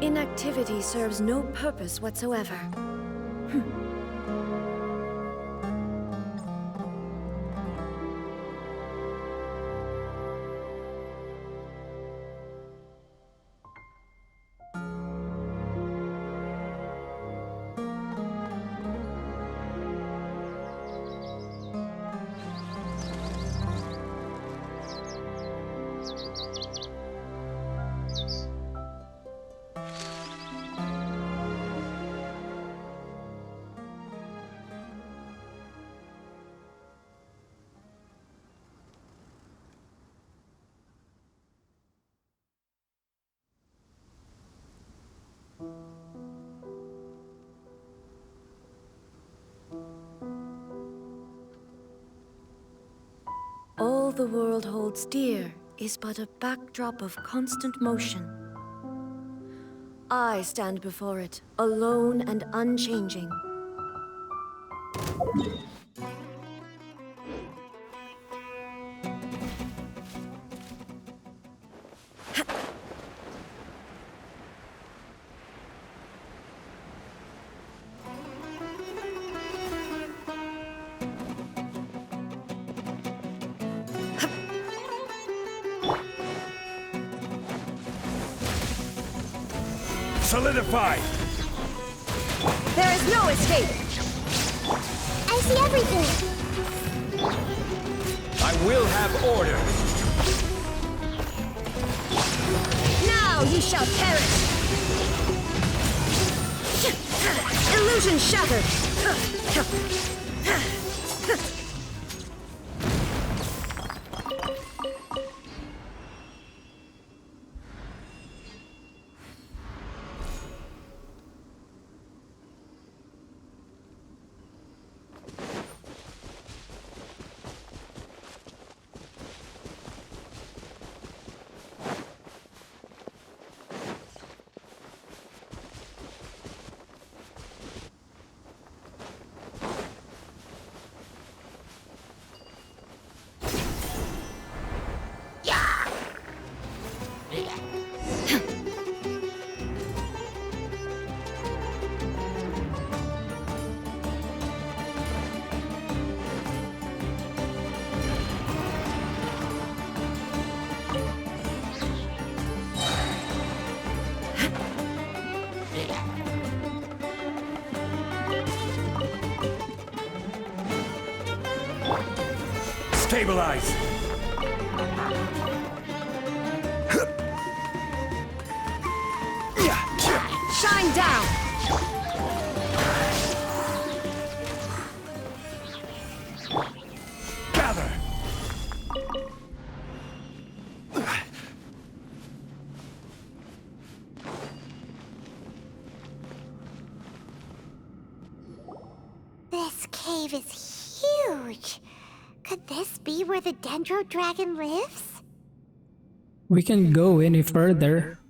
Inactivity serves no purpose whatsoever. All the world holds dear is but a backdrop of constant motion. I stand before it, alone and unchanging. Solidify! There is no escape! I see everything! I will have order! Now ye shall perish! Illusion shattered! Stabilize! Shine down! Gather! This cave is huge. Could this be where the Dendro Dragon lives? We can go any further.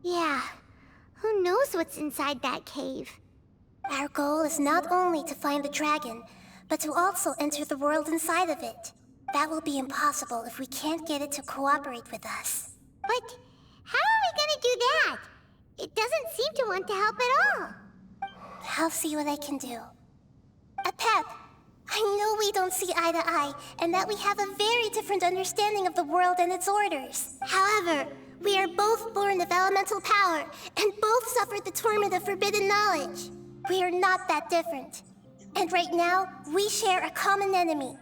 Yeah. Who knows what's inside that cave? Our goal is not only to find the dragon, but to also enter the world inside of it. That will be impossible if we can't get it to cooperate with us. But how are we gonna do that? It doesn't seem to want to help at all. I'll see what I can do. Pep, I know we don't see eye to eye, and that we have a very different understanding of the world and its orders. However, we are both born of elemental power, and both suffered the torment of forbidden knowledge. We are not that different. And right now, we share a common enemy.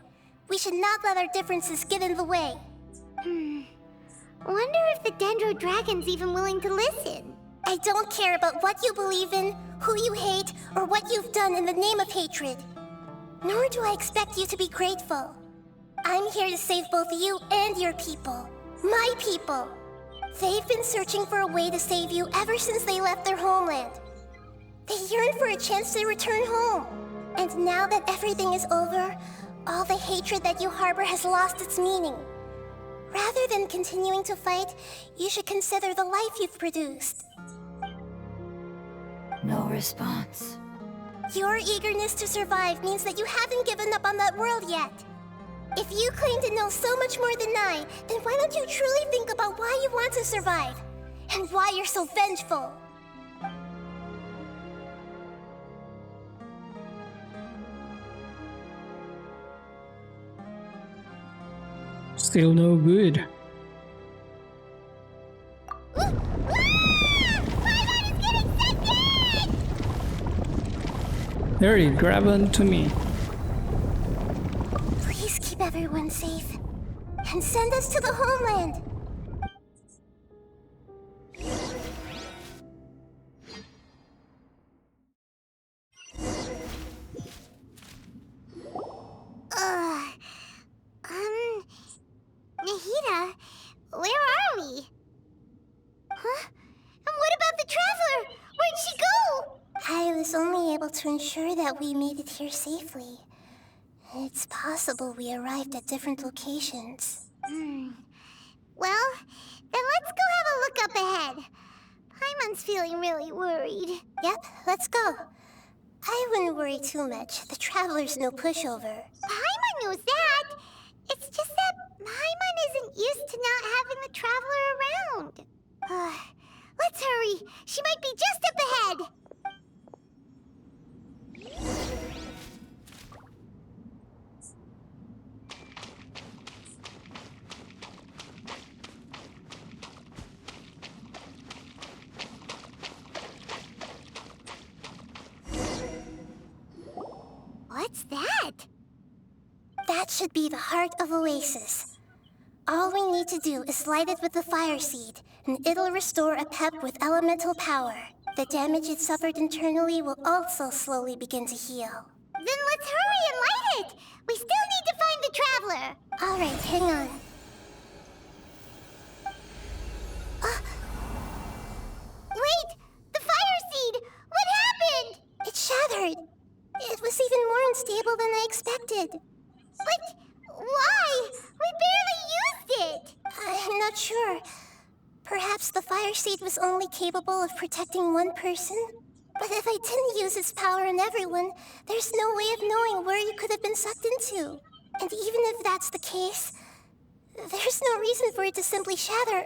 We should not let our differences get in the way. Wonder if the Dendro Dragon's even willing to listen. I don't care about what you believe in, who you hate, or what you've done in the name of hatred. Nor do I expect you to be grateful. I'm here to save both you and your people. My people. They've been searching for a way to save you ever since they left their homeland. They yearn for a chance to return home. And now that everything is over, all the hatred that you harbor has lost its meaning. Rather than continuing to fight, you should consider the life you've produced. No response. Your eagerness to survive means that you haven't given up on that world yet. If you claim to know so much more than I, then why don't you truly think about why you want to survive? and why you're so vengeful. Still no good. Hurry, grab onto me. Please keep everyone safe and send us to the homeland. Nahida, where are we? Huh? And what about the Traveler? Where'd she go? I was only able to ensure that we made it here safely. It's possible we arrived at different locations. Well, then let's go have a look up ahead. Paimon's feeling really worried. Yep, let's go. I wouldn't worry too much. The Traveler's no pushover. Paimon knows that. It's just that Paimon isn't used to not having the Traveler around. Let's hurry. She might be just up ahead. What's that? That should be the heart of Oasis. All we need to do is light it with the fire seed, and it'll restore a pep with elemental power. The damage it suffered internally will also slowly begin to heal. Then let's hurry and light it! We still need to find the Traveler! Alright, hang on. Wait! The fire seed! What happened? It shattered. It was even more unstable than I expected. But why? We barely used it! I'm not sure. Perhaps the fire seed was only capable of protecting one person? But if I didn't use its power on everyone, there's no way of knowing where you could have been sucked into. And even if that's the case, there's no reason for it to simply shatter,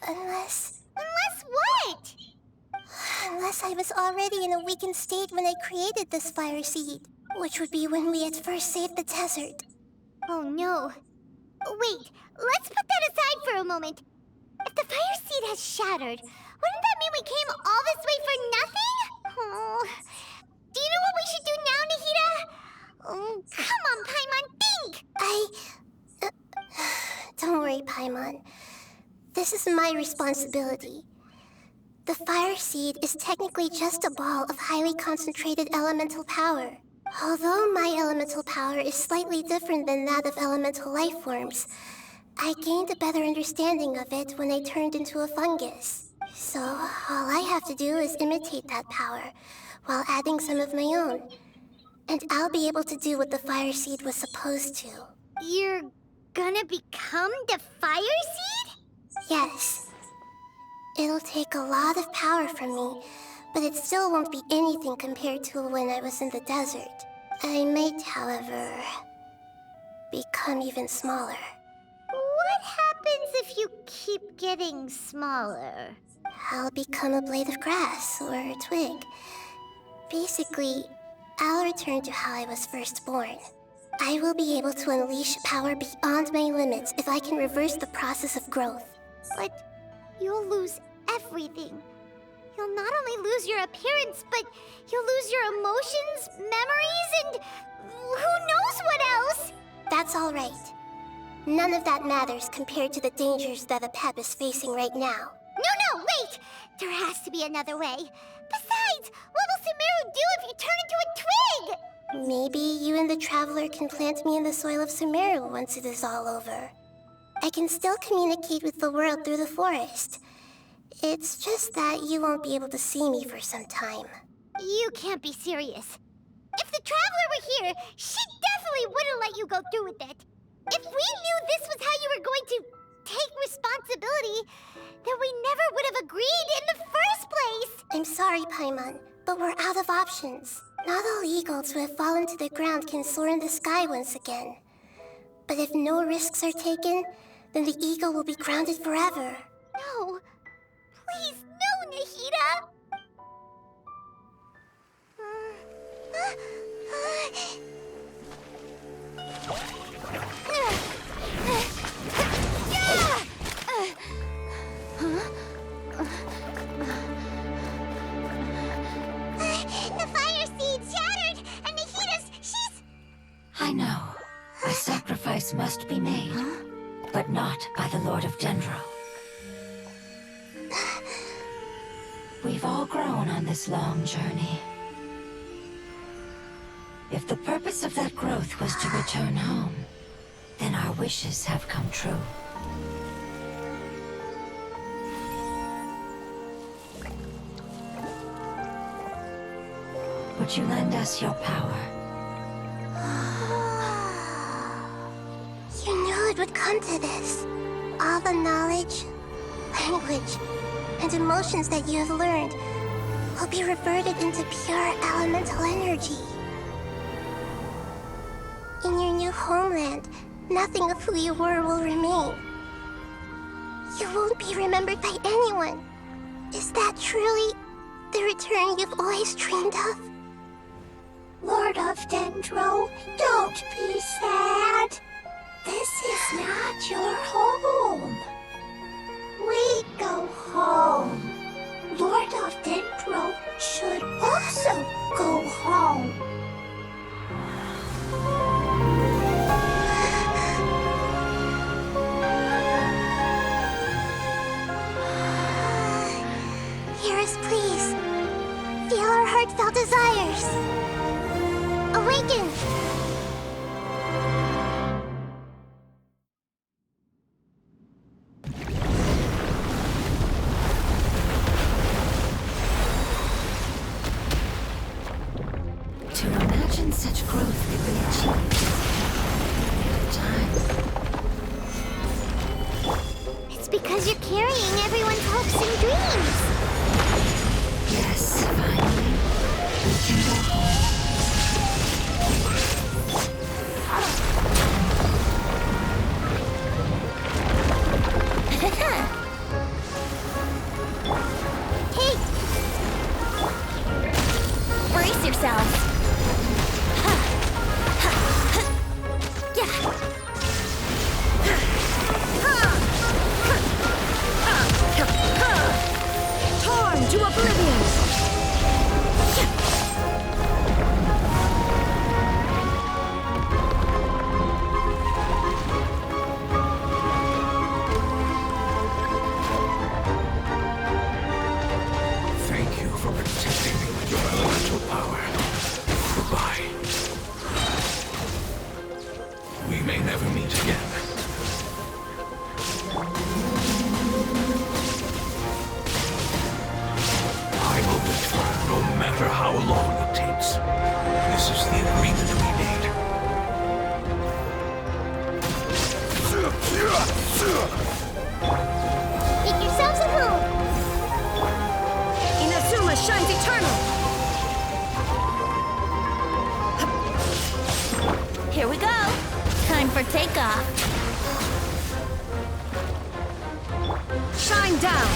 unless... Unless what? Unless I was already in a weakened state when I created this fire seed, which would be when we had first saved the desert. Oh no. Wait, let's put that aside for a moment. If the fire seed has shattered, wouldn't that mean we came all this way for nothing? Oh. Do you know what we should do now, Nahida? Oh, come on, Paimon, think! Don't worry, Paimon. This is my responsibility. The fire seed is technically just a ball of highly concentrated elemental power. Although my elemental power is slightly different than that of elemental life forms, I gained a better understanding of it when I turned into a fungus. So, all I have to do is imitate that power, while adding some of my own. And I'll be able to do what the fire seed was supposed to. You're gonna become the fire seed? Yes. It'll take a lot of power from me, but it still won't be anything compared to when I was in the desert. I might, however, become even smaller. What happens if you keep getting smaller? I'll become a blade of grass or a twig. Basically, I'll return to how I was first born. I will be able to unleash power beyond my limits if I can reverse the process of growth. But you'll lose everything. You'll not only lose your appearance, but you'll lose your emotions, memories, and who knows what else? That's all right. None of that matters compared to the dangers that a pep is facing right now. No, wait! There has to be another way. Besides, what will Sumeru do if you turn into a twig? Maybe you and the Traveler can plant me in the soil of Sumeru once it is all over. I can still communicate with the world through the forest. It's just that you won't be able to see me for some time. You can't be serious. If the Traveler were here, she definitely wouldn't let you go through with it. If we knew this was how you were going to take responsibility, then we never would have agreed in the first place! I'm sorry, Paimon, but we're out of options. Not all eagles who have fallen to the ground can soar in the sky once again. But if no risks are taken, then the eagle will be grounded forever. No, Please, no, Nahida! The fire seed shattered, and she's... I know. A sacrifice must be made, but not by the Lord of Dendro. We've all grown on this long journey. If the purpose of that growth was to return home, then our wishes have come true. Would you lend us your power? You knew it would come to this. All the knowledge, language, and emotions that you have learned will be reverted into pure elemental energy. In your new homeland, nothing of who you were will remain. You won't be remembered by anyone. Is that truly the return you've always dreamed of? Lord of Dendro, don't be sad. This is not your home. We go home. Lord of Dendro should also go home. Hear us, please. Feel our heartfelt desires. Awaken! To imagine such growth could be achieved in time. It's because you're carrying everyone's hopes and dreams. Yes, finally, we can go home. Hey! Brace yourselves. Torn to oblivion! Thank you for protecting me with your elemental power. Goodbye. We may never meet again. I will return no matter how long it takes. This is the agreement we made. Make yourselves at home. Inazuma shines eternal! Here we go. Time for takeoff. Shine down!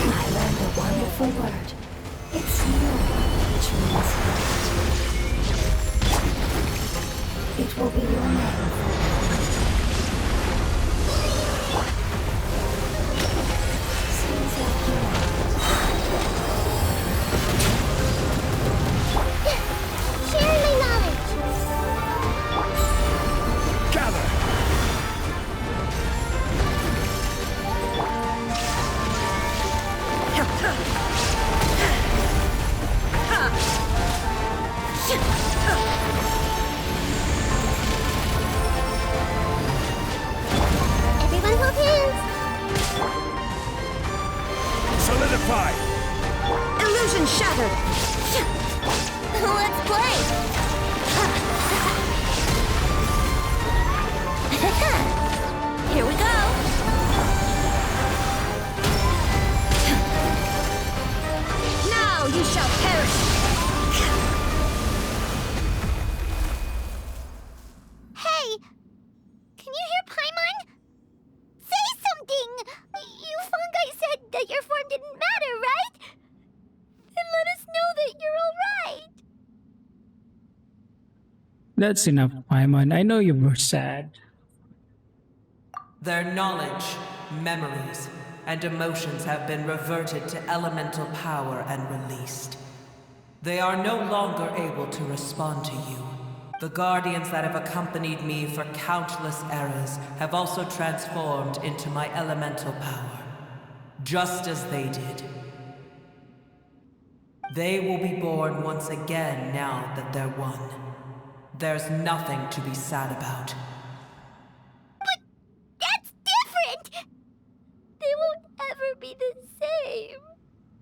I learned a wonderful word. It's new, which means light. It will be your name. Seems like you Share my knowledge. Gather! That's enough, Paimon. I know you were sad. Their knowledge, memories, and emotions have been reverted to elemental power and released. They are no longer able to respond to you. The guardians that have accompanied me for countless eras have also transformed into my elemental power, just as they did. They will be born once again now that they're one. There's nothing to be sad about. That's different! They won't ever be the same.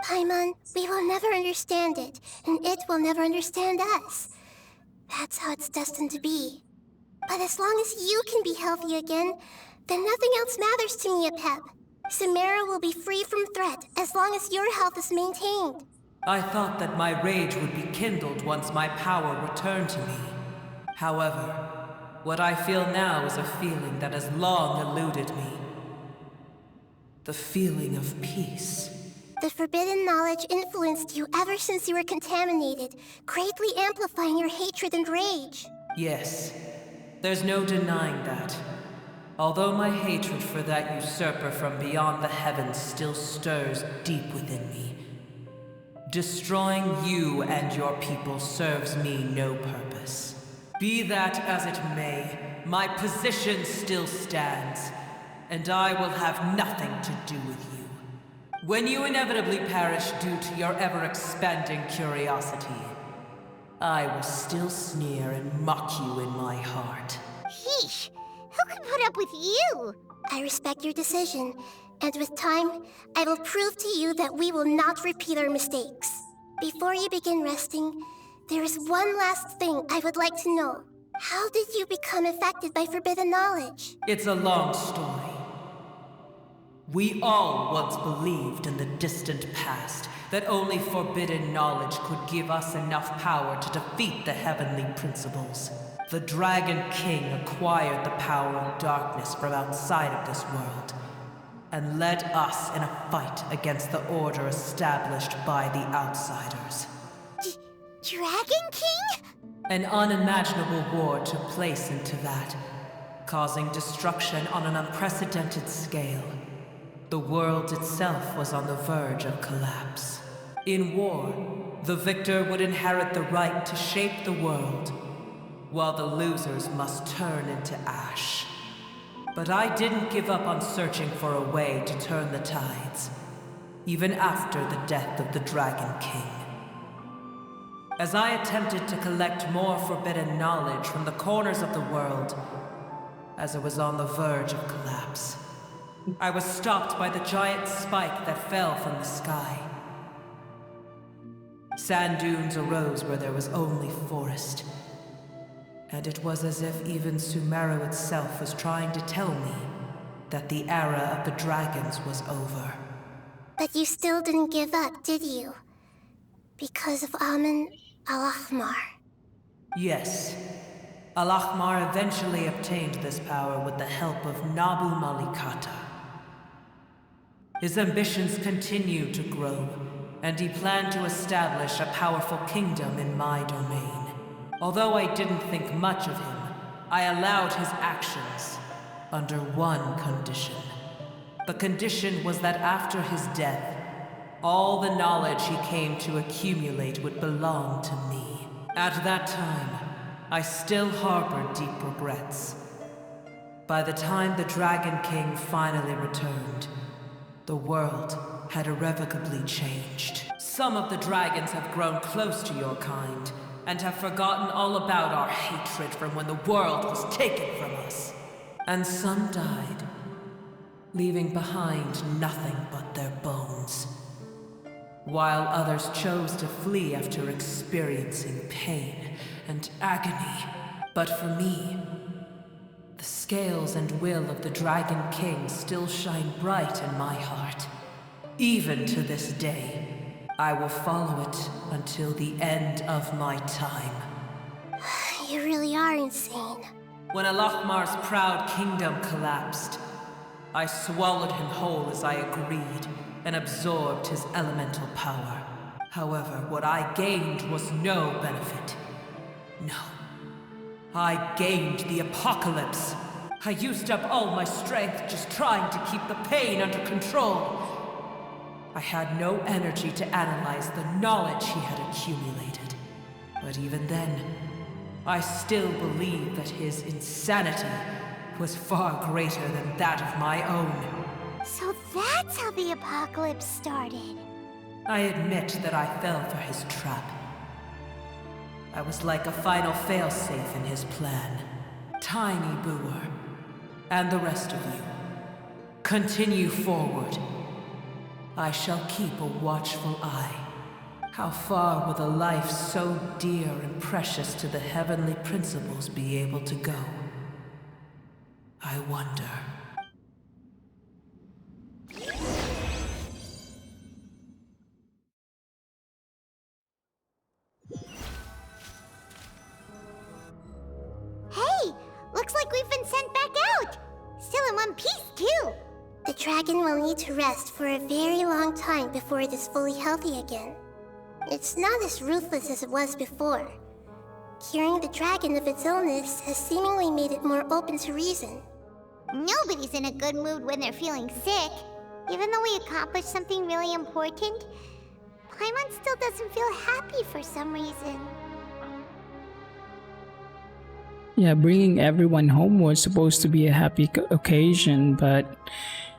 Paimon, we will never understand it, and it will never understand us. That's how it's destined to be. But as long as you can be healthy again, then nothing else matters to me, Apep. Samara will be free from threat as long as your health is maintained. I thought that my rage would be kindled once my power returned to me. However, what I feel now is a feeling that has long eluded me. The feeling of peace. The forbidden knowledge influenced you ever since you were contaminated, greatly amplifying your hatred and rage. Yes, there's no denying that. Although my hatred for that usurper from beyond the heavens still stirs deep within me, destroying you and your people serves me no purpose. Be that as it may, my position still stands, and I will have nothing to do with you. When you inevitably perish due to your ever-expanding curiosity, I will still sneer and mock you in my heart. Sheesh, who could put up with you? I respect your decision, and with time, I will prove to you that we will not repeat our mistakes. Before you begin resting, there is one last thing I would like to know. How did you become affected by forbidden knowledge? It's a long story. We all once believed in the distant past that only forbidden knowledge could give us enough power to defeat the heavenly principles. The Dragon King acquired the power of darkness from outside of this world, and led us in a fight against the order established by the outsiders. Dragon King? An unimaginable war took place into that, causing destruction on an unprecedented scale. The world itself was on the verge of collapse. In war, the victor would inherit the right to shape the world, while the losers must turn into ash. But I didn't give up on searching for a way to turn the tides, even after the death of the Dragon King. As I attempted to collect more forbidden knowledge from the corners of the world, as it was on the verge of collapse, I was stopped by the giant spike that fell from the sky. Sand dunes arose where there was only forest, and it was as if even Sumeru itself was trying to tell me that the era of the dragons was over. But you still didn't give up, did you? Because of Amun Al-Ahmar. Yes. Al-Ahmar eventually obtained this power with the help of Nabu Malikata. His ambitions continued to grow, and he planned to establish a powerful kingdom in my domain. Although I didn't think much of him, I allowed his actions under one condition. The condition was that after his death, all the knowledge he came to accumulate would belong to me. At that time, I still harbored deep regrets. By the time the Dragon King finally returned, the world had irrevocably changed. Some of the dragons have grown close to your kind, and have forgotten all about our hatred from when the world was taken from us. And some died, leaving behind nothing but their bones, while others chose to flee after experiencing pain and agony. But for me, the scales and will of the Dragon King still shine bright in my heart. Even to this day, I will follow it until the end of my time. You really are insane. When Al-Ahmar's proud kingdom collapsed, I swallowed him whole as I agreed, and absorbed his elemental power. However, what I gained was no benefit. No. I gained the apocalypse. I used up all my strength just trying to keep the pain under control. I had no energy to analyze the knowledge he had accumulated. But even then, I still believed that his insanity was far greater than that of my own. So that's how the apocalypse started. I admit that I fell for his trap. I was like a final failsafe in his plan. Tiny Booer, and the rest of you, continue forward. I shall keep a watchful eye. How far will a life so dear and precious to the heavenly principles be able to go? I wonder. Hey! Looks like we've been sent back out! Still in one piece, too! The dragon will need to rest for a very long time before it is fully healthy again. It's not as ruthless as it was before. Curing the dragon of its illness has seemingly made it more open to reason. Nobody's in a good mood when they're feeling sick. Even though we accomplished something really important, Paimon still doesn't feel happy for some reason. Yeah, bringing everyone home was supposed to be a happy occasion, but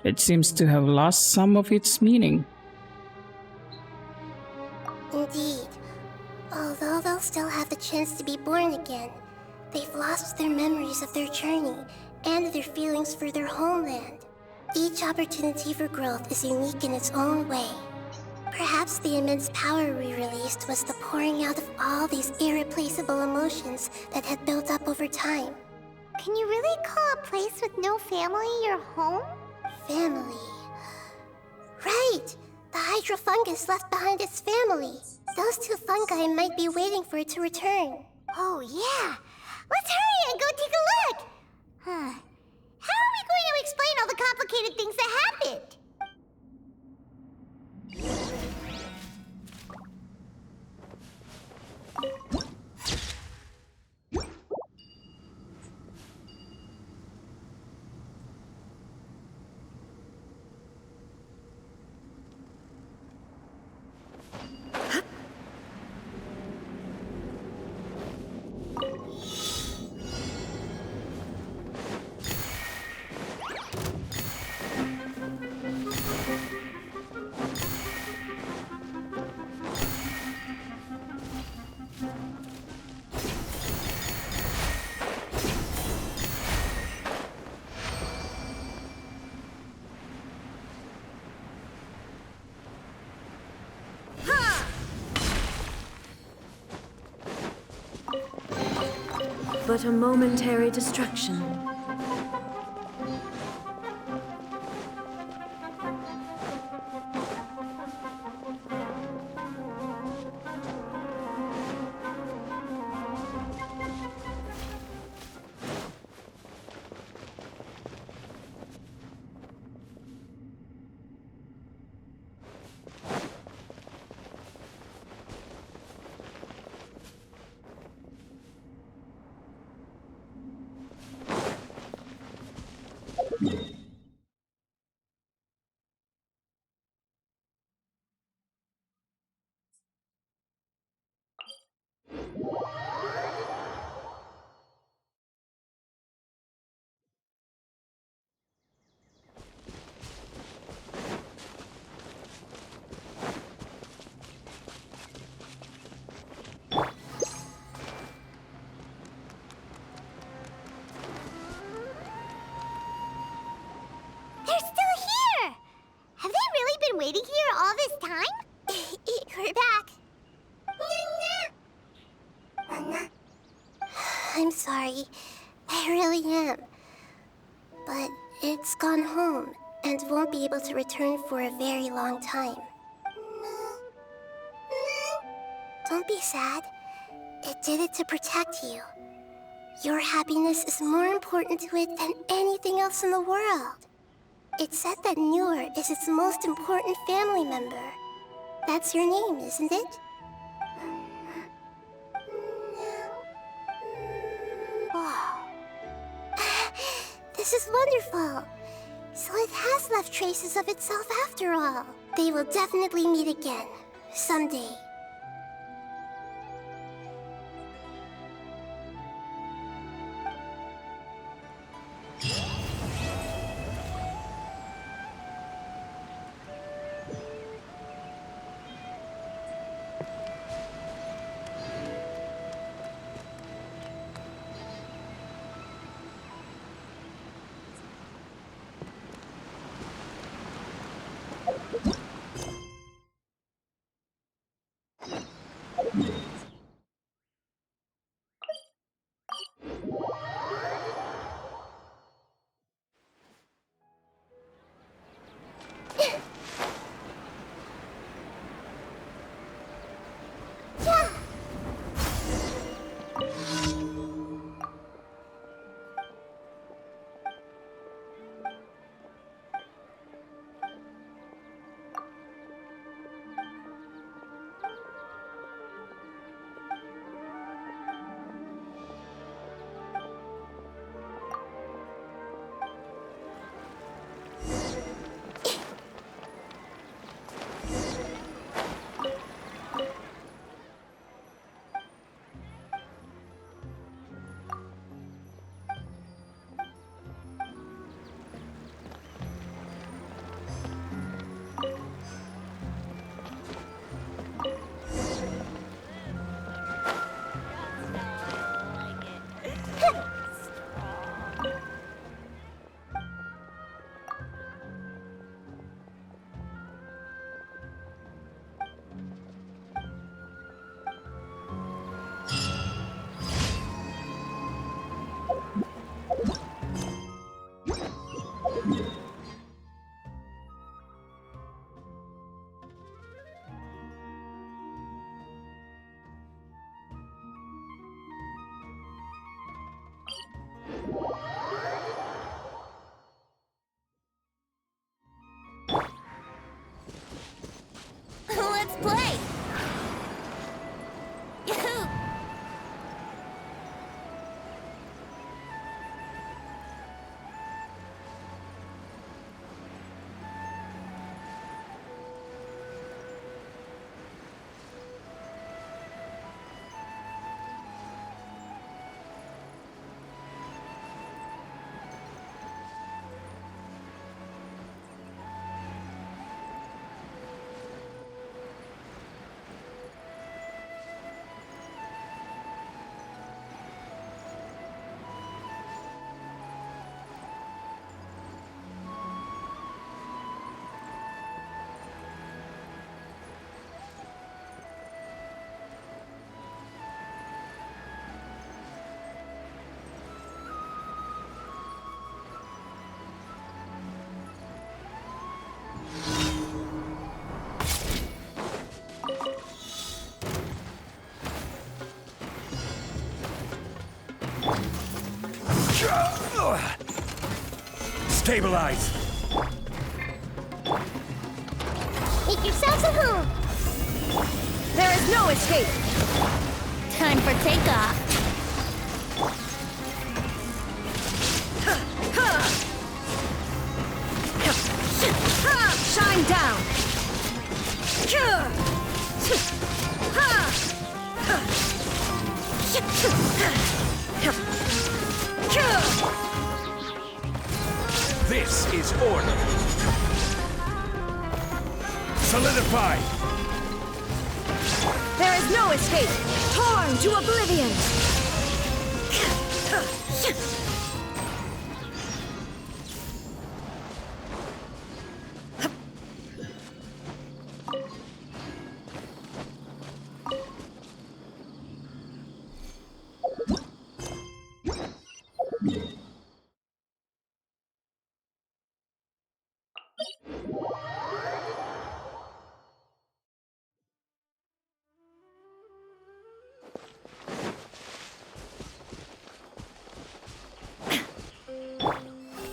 it seems to have lost some of its meaning. Indeed. Although they'll still have the chance to be born again, they've lost their memories of their journey and their feelings for their homeland. Each opportunity for growth is unique in its own way. Perhaps the immense power we released was the pouring out of all these irreplaceable emotions that had built up over time. Can you really call a place with no family your home? Family. Right! The hydrofungus left behind its family. Those two fungi might be waiting for it to return. Oh yeah! Let's hurry and go take a look! Huh. How are we going to explain all the complicated things that happened? But a momentary distraction. They're still here! Have they really been waiting here all this time? We're back. I'm sorry. I really am. But it's gone home and won't be able to return for a very long time. Don't be sad. It did it to protect you. Your happiness is more important to it than anything else in the world. It's said that Noor is its most important family member. That's your name, isn't it? This is wonderful. So it has left traces of itself after all. They will definitely meet again. Someday. Let's play! Yahoo! Stabilize! Make yourselves at home! There is no escape! Time for takeoff! Shine down! This is order. Solidify! There is no escape! Torn to oblivion!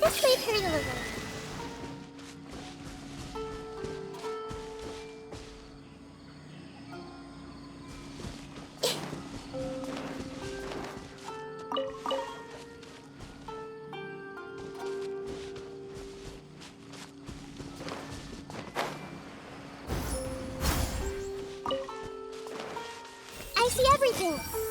This might hurt a little. everything!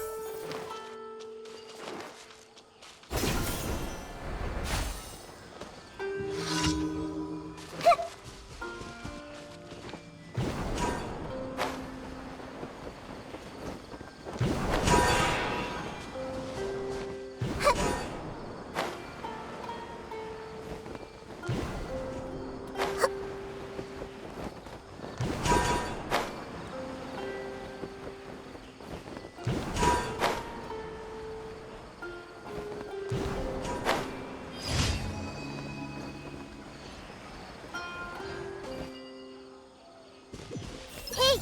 Hey!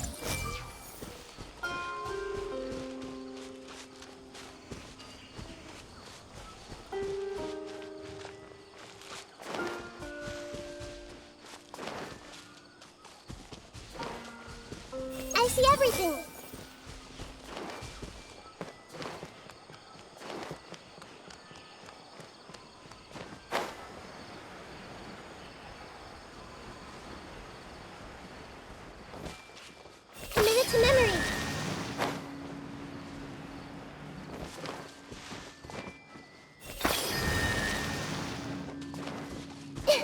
I see everything! Committed to memory! Hey!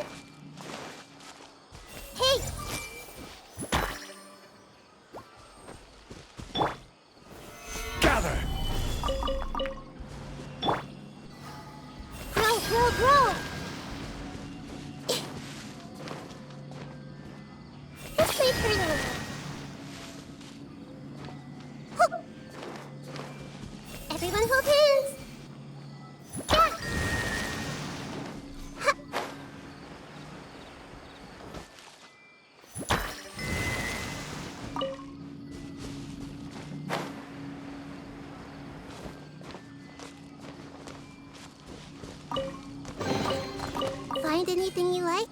Gather! Grow, grow, grow! Let's play pretty little. Everyone hold hands! Yeah! Ha. Find anything you like?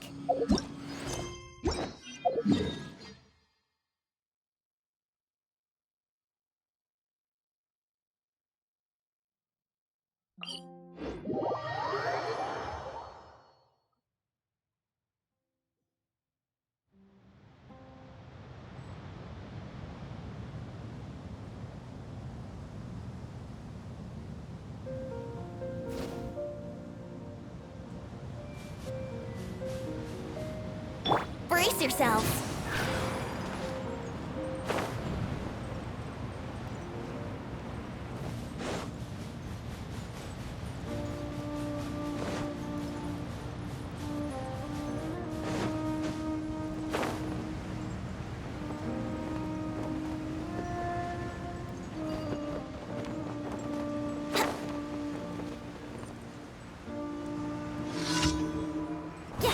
Brace yourselves! Yeah!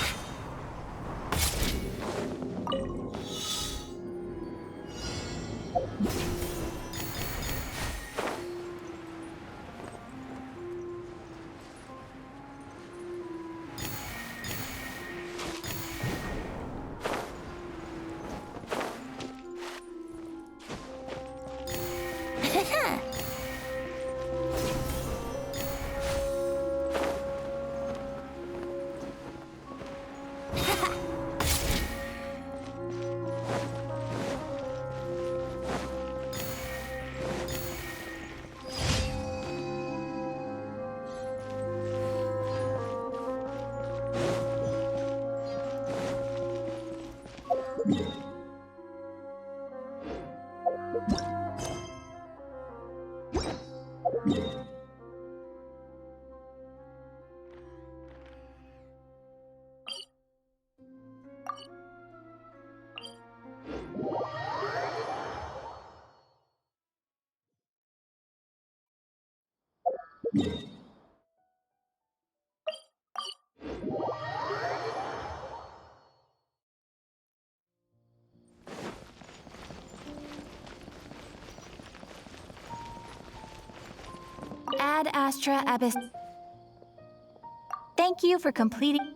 Ad Astra Abyss. Thank you for completing.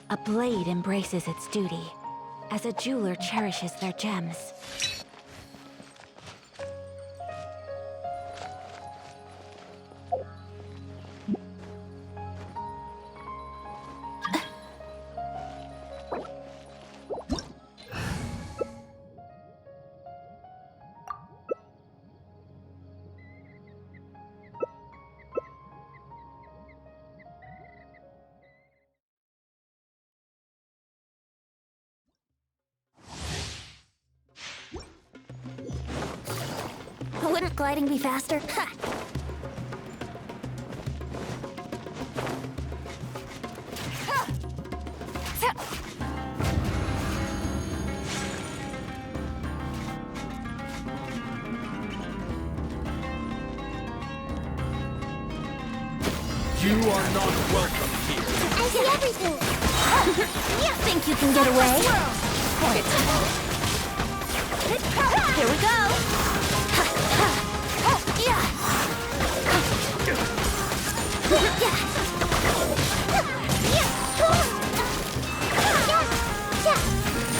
A blade embraces its duty, as a jeweler cherishes their gems. Wouldn't gliding be faster? Ha! You are not welcome here. I see everything! You think you can get away? Here we go!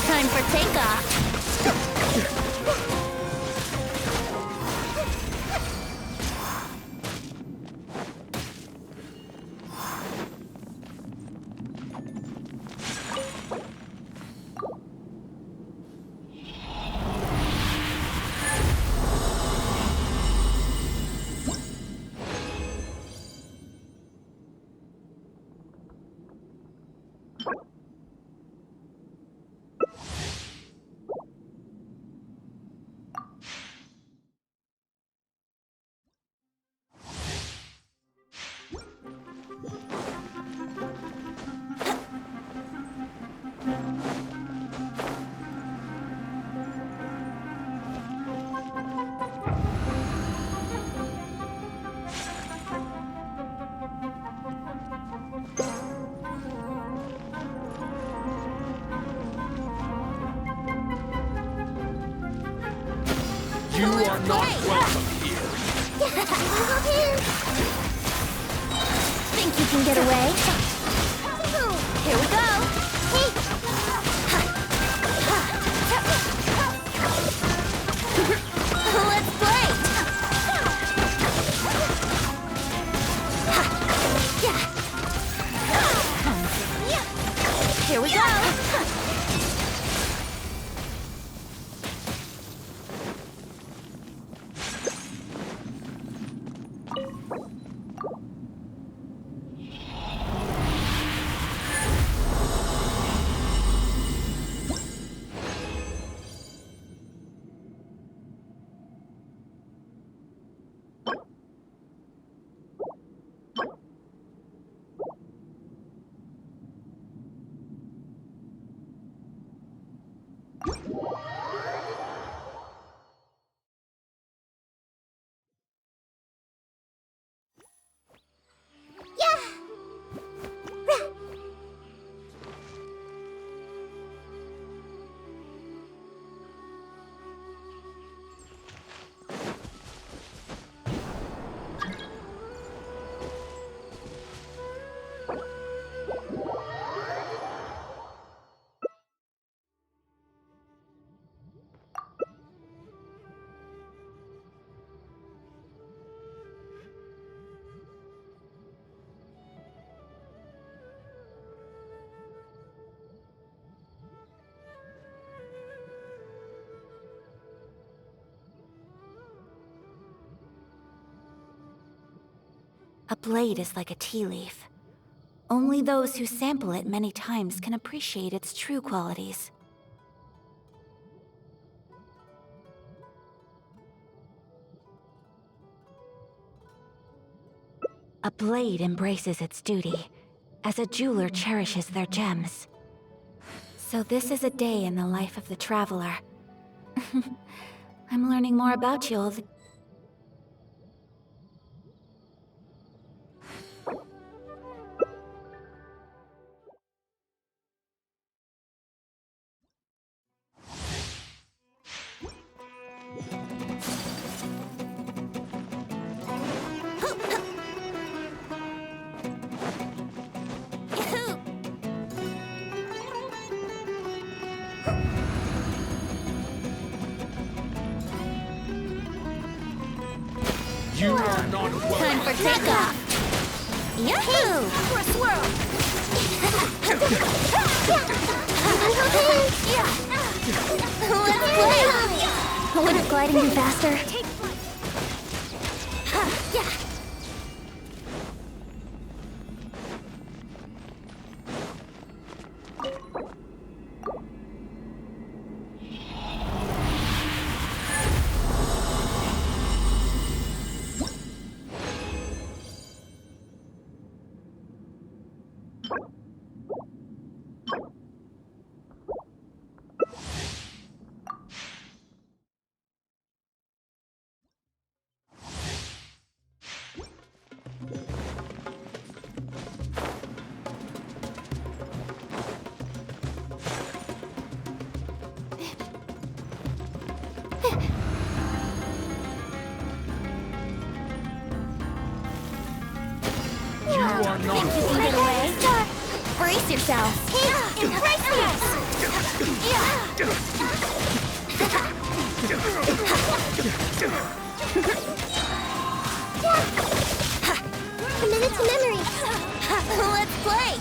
Time for takeoff! You are not welcome here. Think you can get away? Here we go! Let's play! Here we go! A blade is like a tea leaf. Only those who sample it many times can appreciate its true qualities. A blade embraces its duty, as a jeweler cherishes their gems. So this is a day in the life of the traveler. I'm learning more about you all the... You are not welcome. Time for takeoff! Yahoo! For a swirl! Let's play! Wouldn't gliding be faster? You are not Think you can get away? Brace yourself! Embrace Committed to memory! Let's play!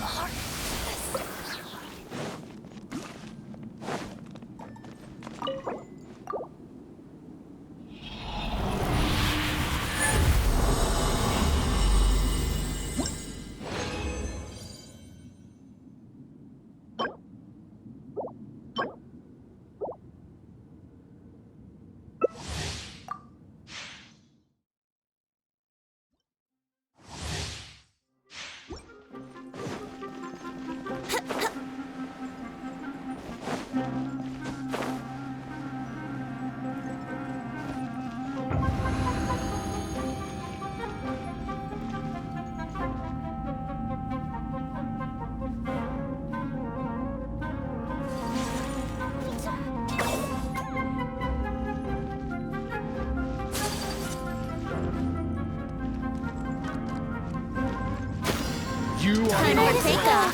You are Time not for takeoff!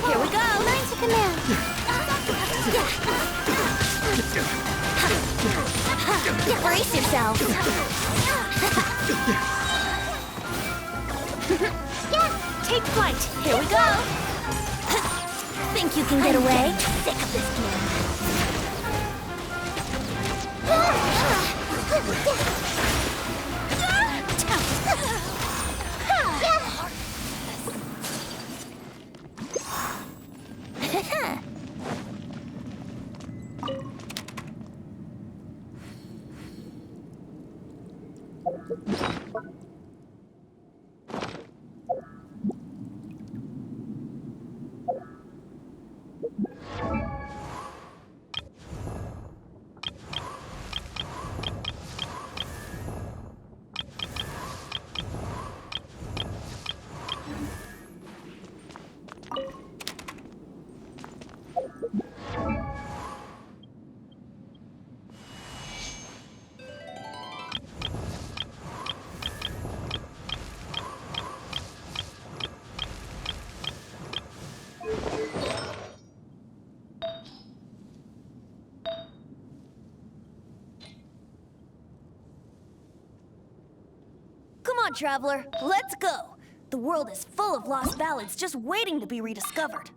Here we go! Line to command! Brace yourself! Take flight! Here we go! Think you can get away? Sick of this Come on, traveler, let's go! The world is full of lost ballads just waiting to be rediscovered.